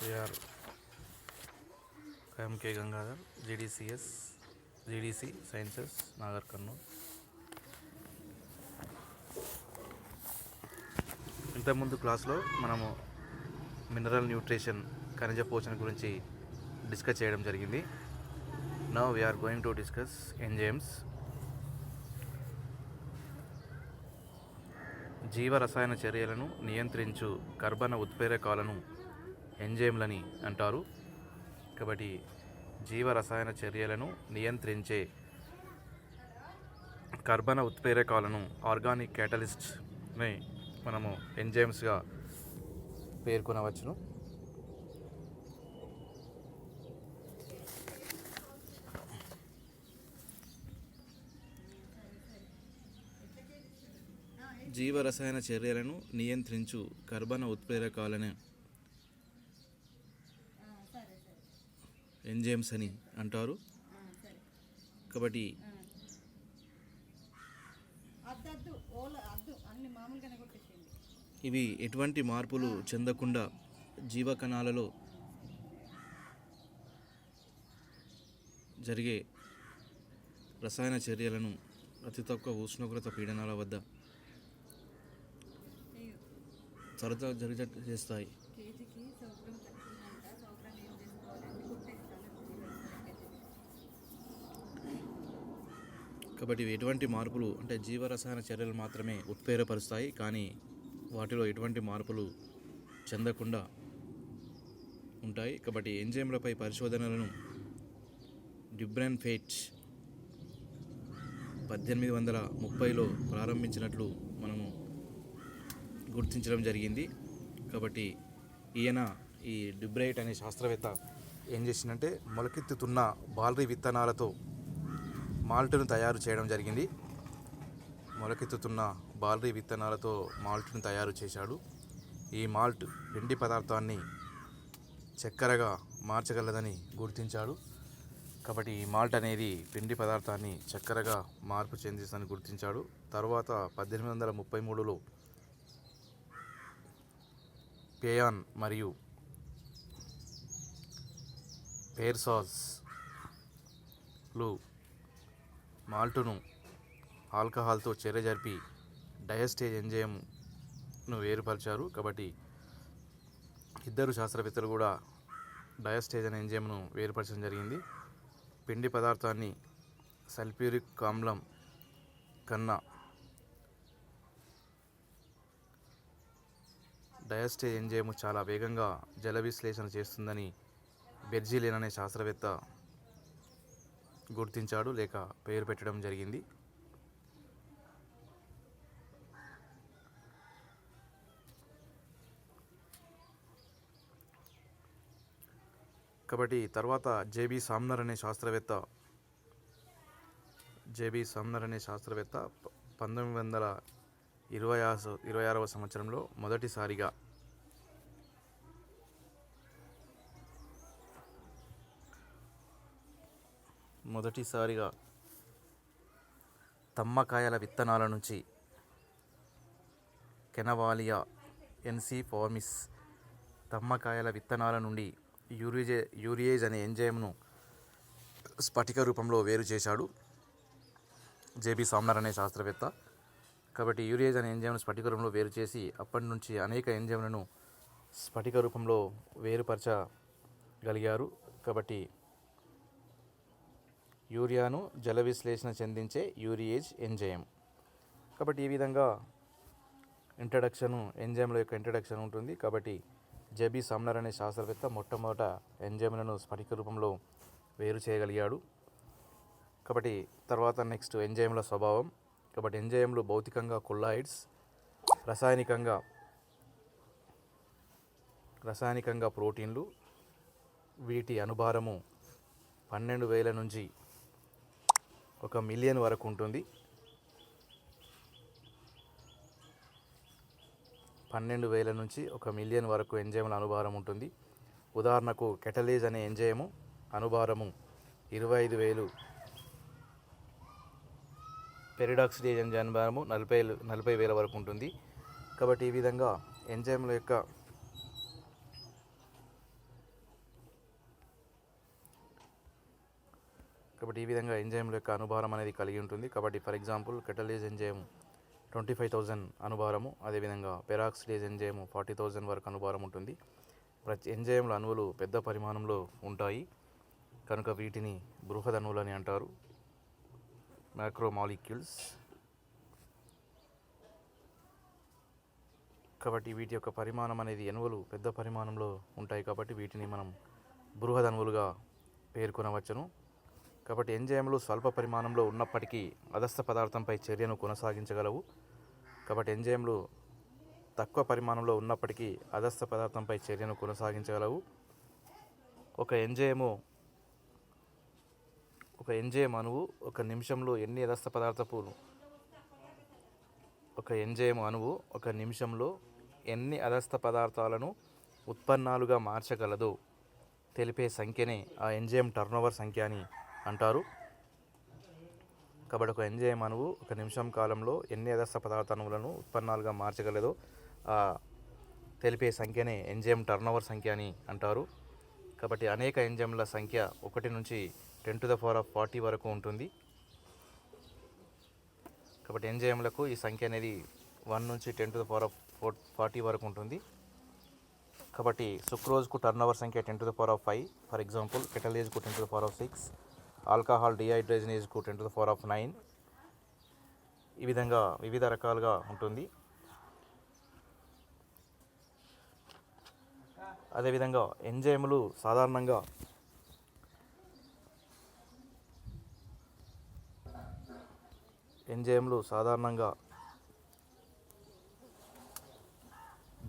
We are MK Gangadhar, GDC Sciences, Nagar Kurnool. ఇంతకుముందు క్లాస్లో మనము మినరల్ న్యూట్రిషన్ ఖనిజ పోషణ గురించి డిస్కస్ చేయడం జరిగింది. Now we are going to discuss enzymes. జీవ రసాయన చర్యలను నియంత్రించు కర్బన ఉత్ప్రేరకాలను ఎంజైమ్లని అంటారు. కాబట్టి జీవ రసాయన చర్యలను నియంత్రించే కర్బన ఉత్ప్రేరకాలను ఆర్గానిక్ క్యాటలిస్ట్ని మనము ఎంజైమ్స్గా పేర్కొనవచ్చును. జీవ రసాయన చర్యలను నియంత్రించు కర్బన ఉత్ప్రేరకాలను ఎంజైమ్స్ అని అంటారు. కాబట్టి ఇవి ఎటువంటి మార్పులు చెందకుండా జీవ కణాలలో జరిగే రసాయన చర్యలను అతి తక్కువ ఉష్ణోగ్రత పీడనాల వద్ద జరిగేటట్టు చేస్తాయి. కాబట్టి ఎటువంటి మార్పులు అంటే జీవరసాయన చర్యలు మాత్రమే ఉత్ప్రేరపరుస్తాయి, కానీ వాటిలో ఎటువంటి మార్పులు చెందకుండా ఉంటాయి. కాబట్టి ఎంజైమ్లపై పరిశోధనలను డ్యుబ్రెన్ ఫెయిట్ 1830లో ప్రారంభించినట్లు మనము గుర్తించడం జరిగింది. కాబట్టి ఈ డ్యుబ్రైట్ అనే శాస్త్రవేత్త ఏం చేసిందంటే మొలకెత్తుతున్న బార్లీ విత్తనాలతో మాల్ట్ను తయారు చేయడం జరిగింది. మొలకెత్తుతున్న బార్లీ విత్తనాలతో మాల్ట్ను తయారు చేశాడు. ఈ మాల్ట్ పిండి పదార్థాన్ని చక్కెరగా మార్చగలదని గుర్తించాడు. కాబట్టి ఈ మాల్ట్ అనేది పిండి పదార్థాన్ని చక్కెరగా మార్పు చెందిస్తుందని గుర్తించాడు. తర్వాత 1833లో పేయాన్ మరియు పేర్సాజ్లు మాల్టును ఆల్కహాల్తో చర్య జరిపి డయస్టేజ్ ఎంజైమ్ను వేరుపరిచారు. కాబట్టి ఇద్దరు శాస్త్రవేత్తలు కూడా డయస్టేజ్ అనే ఎంజైమ్ను వేరుపరచడం జరిగింది. పిండి పదార్థాన్ని సల్ఫ్యూరిక్ ఆమ్లం కన్నా డయస్టేజ్ ఎంజైమ్ చాలా వేగంగా జల విశ్లేషణ చేస్తుందని బెర్జిలిన్ అనే శాస్త్రవేత్త గుర్తించాడు, లేక పేరు పెట్టడం జరిగింది. కాబట్టి తర్వాత జేబీ సామ్నర్ అనే శాస్త్రవేత్త 1926వ సంవత్సరంలో మొదటిసారిగా తమ్మకాయల విత్తనాల నుంచి కెనవాలియా ఎన్సిఫార్మిస్ తమ్మకాయల విత్తనాల నుండి యూరియేజ్ అనే ఎంజైమ్ను స్ఫటిక రూపంలో వేరు చేశాడు జేబీ సామ్నర్ అనే శాస్త్రవేత్త. కాబట్టి యూరియేజ్ అనే ఎంజైమ్ను స్ఫటిక రూపంలో వేరు చేసి అప్పటి నుంచి అనేక ఎంజైమ్లను స్ఫటిక రూపంలో వేరుపరచగలిగారు. కాబట్టి యూరియాను జల విశ్లేషణ చెందించే యూరియేజ్ ఎంజైమ్. కాబట్టి ఈ విధంగా ఎంజైమ్ల యొక్క ఇంట్రడక్షన్ ఉంటుంది. కాబట్టి జేబీ సామ్నర్ అనే శాస్త్రవేత్త మొట్టమొదట ఎంజైమ్లను స్ఫటిక రూపంలో వేరు చేయగలిగాడు. కాబట్టి తర్వాత నెక్స్ట్ ఎంజైమ్ల స్వభావం. కాబట్టి ఎంజైమ్లు భౌతికంగా కొల్లాయిడ్స్, రసాయనికంగా ప్రోటీన్లు. వీటి అనుభారము 12,000 నుంచి 1,000,000 వరకు ఉంటుంది. 12,000 నుంచి 1,000,000 వరకు ఎంజైమ్ల అనుభారం ఉంటుంది. ఉదాహరణకు కెటలేజ్ అనే ఎంజైము అనుభారము 25,000, పెరిడాక్సిడేజ్ ఎంజైమ్ అనుభారము 40,000 వరకు ఉంటుంది. కాబట్టి ఈ విధంగా ఎంజైమ్ల యొక్క కాబట్టి ఈ విధంగా ఎంజైమ్ల యొక్క అనుభారం అనేది కలిగి ఉంటుంది. కాబట్టి ఫర్ ఎగ్జాంపుల్ కెటలేజ్ ఎంజైమ్ 25,000 అనుభారము, అదేవిధంగా పెరాక్సిడేజ్ ఎంజైమ్ 40,000 వరకు అనుభారం ఉంటుంది. ప్రతి ఎంజైమ్ల అణువులు పెద్ద పరిమాణంలో ఉంటాయి కనుక వీటిని బృహదణువులు అని అంటారు, మ్యాక్రోమాలిక్యూల్స్. కాబట్టి వీటి యొక్క పరిమాణం అనేది అణువులు పెద్ద పరిమాణంలో ఉంటాయి కాబట్టి వీటిని మనం బృహదణువులుగా పేర్కొనవచ్చును. కాబట్టి ఎంజైమ్లు స్వల్ప పరిమాణంలో ఉన్నప్పటికీ అదస్థ పదార్థంపై చర్యను కొనసాగించగలవు. కాబట్టి ఎంజైమ్లు తక్కువ పరిమాణంలో ఉన్నప్పటికీ అదస్థ పదార్థంపై చర్యను కొనసాగించగలవు. ఒక ఎంజైమ్ అణువు ఒక నిమిషంలో ఎన్ని అదస్థ పదార్థాలను ఉత్పన్నాలుగా మార్చగలదో తెలిపే సంఖ్యనే ఆ ఎంజైమ్ టర్నోవర్ సంఖ్య అని అంటారు. కాబట్టి ఒక ఎంజైమ్ అణువు ఒక నిమిషం కాలంలో ఎన్ని అదస్థ పదార్థాలను ఉత్పన్నాలుగా మార్చగలదో తెలిపే సంఖ్యనే ఎంజైమ్ టర్నోవర్ సంఖ్య అని అంటారు. కాబట్టి అనేక ఎంజైమ్ల సంఖ్య 1 నుంచి 10⁻40 వరకు ఉంటుంది. కాబట్టి ఎంజైమ్లకు ఈ సంఖ్య అనేది 1 నుంచి 10⁻40 వరకు ఉంటుంది. కాబట్టి సుక్రోజ్కు టర్నోవర్ సంఖ్య 10⁵, ఫర్ ఎగ్జాంపుల్ కెటలేజ్కు 10⁶, ఆల్కహాల్ డిహైడ్రోజనేజ్కు 10⁹. ఈ విధంగా వివిధ రకాలుగా ఉంటుంది. అదేవిధంగా ఎంజైమ్లు సాధారణంగా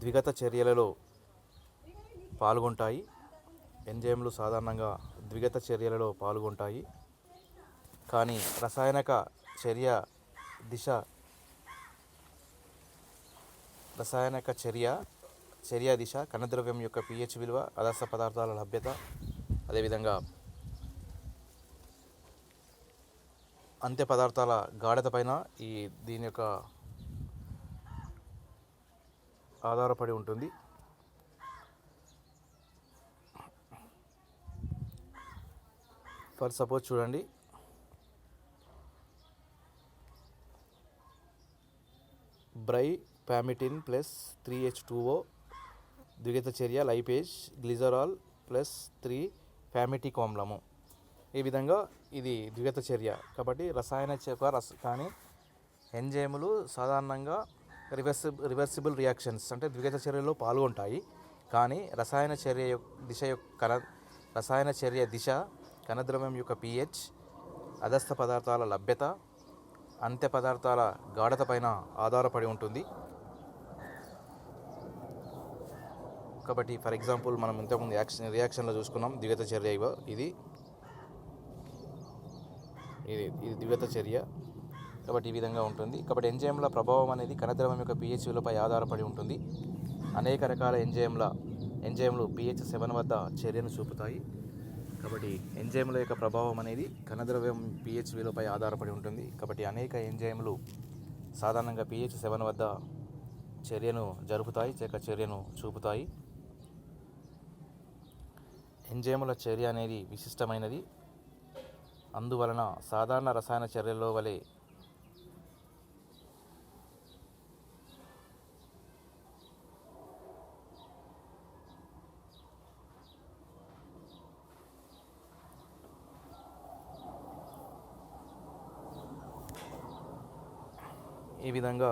ద్విగత చర్యలలో పాల్గొంటాయి. కానీ రసాయనిక చర్య దిశ, కణద్రవ్యం యొక్క pH విలువ, అదస్థ పదార్థాల లభ్యత, అదేవిధంగా అంత్య పదార్థాల గాఢత పైన దీని యొక్క ఆధారపడి ఉంటుంది. ఫర్ సపోజ్ చూడండి, బ్రైపామిటిన్ ప్లస్ 3H2O ద్విగత చర్య లైపేజ్ గ్లిజరాల్ ప్లస్ 3-ఫామిటిక్ ఆమ్లము. ఈ విధంగా ఇది ద్విగత చర్య. కాబట్టి కానీ ఎంజైములు సాధారణంగా రివర్సిబుల్ రియాక్షన్స్ అంటే ద్విగత చర్యలో పాల్గొంటాయి. కానీ రసాయన చర్య దిశ, కణద్రవ్యం యొక్క pH, అదస్థ పదార్థాల లభ్యత, అంత్య పదార్థాల గాఢత పైన ఆధారపడి ఉంటుంది. కాబట్టి ఫర్ ఎగ్జాంపుల్ మనం ఇంతకుముందు రియాక్షన్లో చూసుకున్నాం ద్విగత చర్య. ఇది ద్విగత చర్య. కాబట్టి ఈ విధంగా ఉంటుంది. కాబట్టి ఎంజైమ్ల ప్రభావం అనేది కణద్రవం యొక్క pH విలువపై ఆధారపడి ఉంటుంది. అనేక రకాల ఎంజైమ్లు pH 7 వద్ద చర్యను చూపుతాయి. కాబట్టి ఎంజైమ్ల యొక్క ప్రభావం అనేది కణద్రవ్యం pH విలువపై ఆధారపడి ఉంటుంది. కాబట్టి అనేక ఎంజైమ్లు సాధారణంగా pH 7 వద్ద చర్యను చూపుతాయి. ఎంజైముల చర్య అనేది విశిష్టమైనది. అందువలన సాధారణ రసాయన చర్యల్లో వలె ఈ విధంగా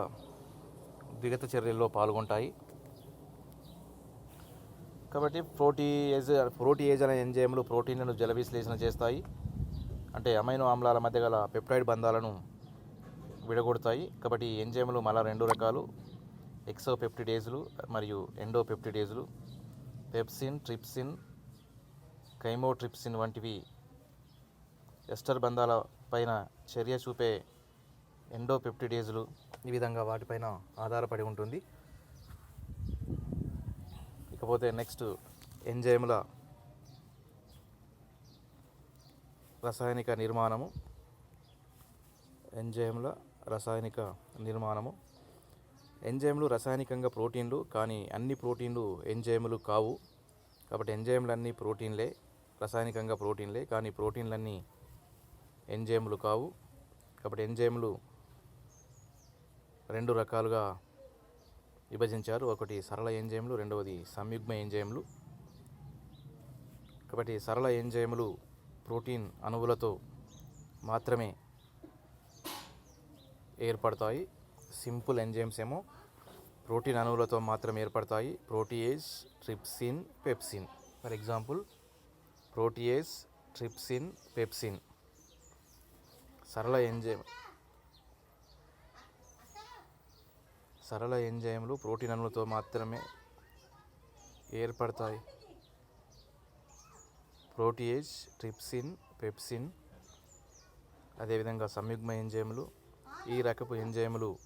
ద్విగత చర్యల్లో పాల్గొంటాయి. కాబట్టి ప్రోటీయేజ్ అనే ఎంజైమ్లు ప్రోటీన్లను జల విశ్లేషణ చేస్తాయి. అంటే అమైనో ఆమ్లాల మధ్య గల పెప్టైడ్ బంధాలను విడగొడతాయి. కాబట్టి ఎంజైమ్లు మళ్ళా 2 రకాలు, ఎక్సోపెప్టిడేజ్లు మరియు ఎండోపెప్టిడేజ్లు. పెప్సిన్, ట్రిప్సిన్, కైమోట్రిప్సిన్ వంటివి ఎస్టర్ బంధాల పైన చర్య చూపే ఎండోపెప్టిడేజ్లు. ఈ విధంగా వాటిపైన ఆధారపడి ఉంటుంది. ఇకపోతే నెక్స్ట్ ఎంజైముల రాసాయనిక నిర్మాణము. ఎంజైమ్లు రాసాయనికంగా ప్రోటీన్లు, కానీ అన్ని ప్రోటీన్లు ఎంజైములు కావు. కాబట్టి ఎంజైమ్లన్నీ రాసాయనికంగా ప్రోటీన్లే, కానీ ప్రోటీన్లన్నీ ఎంజైములు కావు. కాబట్టి ఎంజైములు రెండు రకాలుగా విభజించారు. ఒకటి సరళ ఎంజైములు, రెండవది సంయుగ్మ ఎంజైములు. కాబట్టి సరళ ఎంజైములు ప్రోటీన్ అణువులతో మాత్రమే ఏర్పడతాయి. సింపుల్ ఎంజైమ్స్ ఏమో ప్రోటీన్ అణువులతో మాత్రమే ఏర్పడతాయి. Protease, trypsin, pepsin. For example protease, trypsin, pepsin సరళ ఎంజైములు ప్రోటీన్ అణువులతో మాత్రమే ఏర్పడతాయి. Protease, trypsin, pepsin. అదేవిధంగా సంయుగ్మ ఎంజైములు, ఈ రకపు ఎంజైములు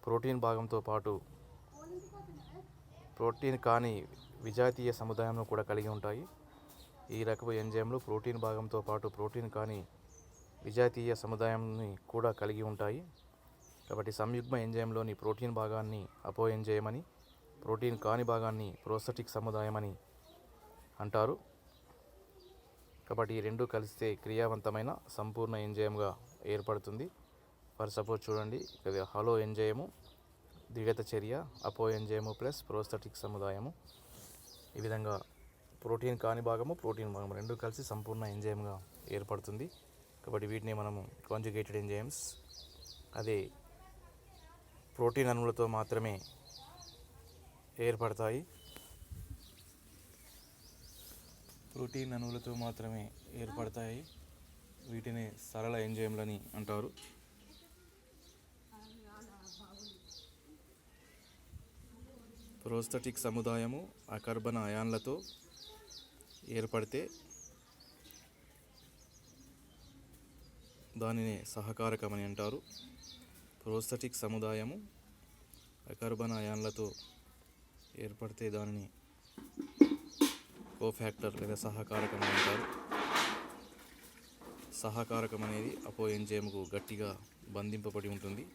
ప్రోటీన్ భాగంతో పాటు ప్రోటీన్ కాని విజాతీయ సముదాయంను కూడా కలిగి ఉంటాయి. ఈ రకపు ఎంజైములు ప్రోటీన్ భాగంతో పాటు ప్రోటీన్ కాని విజాతీయ సముదాయాన్ని కూడా కలిగి ఉంటాయి. కాబట్టి సంయుగ్మ ఎంజైమ్లోని ప్రోటీన్ భాగాన్ని అపో ఎంజైమ్ అని, ప్రోటీన్ కాని భాగాన్ని ప్రోస్థెటిక్ సముదాయం అని అంటారు. కాబట్టి ఈ రెండు కలిస్తే క్రియావంతమైన సంపూర్ణ ఎంజైమ్గా ఏర్పడుతుంది. ఫర్ సపోజ్ చూడండి, హలో ఎంజైము, ద్విగత చర్య, అపో ఎంజైము ప్లస్ ప్రోస్థెటిక్ సముదాయము. ఈ విధంగా ప్రోటీన్ కాని భాగము, ప్రోటీన్ భాగము రెండు కలిసి సంపూర్ణ ఎంజైమ్గా ఏర్పడుతుంది. కాబట్టి వీటిని మనము కాంజుగేటెడ్ ఎంజైమ్స్. అదే ప్రోటీన్ అణువులతో మాత్రమే ఏర్పడతాయి. వీటిని సరళ ఎంజైమ్లని అంటారు. ప్రోస్థెటిక్ సముదాయము అకర్బన అయాన్లతో ఏర్పడితే దానిని సహకారకమని అంటారు. ప్రోస్థెటిక్ సముదాయము అకర్బన అయాన్లతో ఏర్పడితే దానిని కోఫాక్టర్ లేదా సహకారకం అని అంటారు. సహకారకం అనేది అపో ఎంజైమ్కు గట్టిగా బంధింపబడి ఉంటుంది.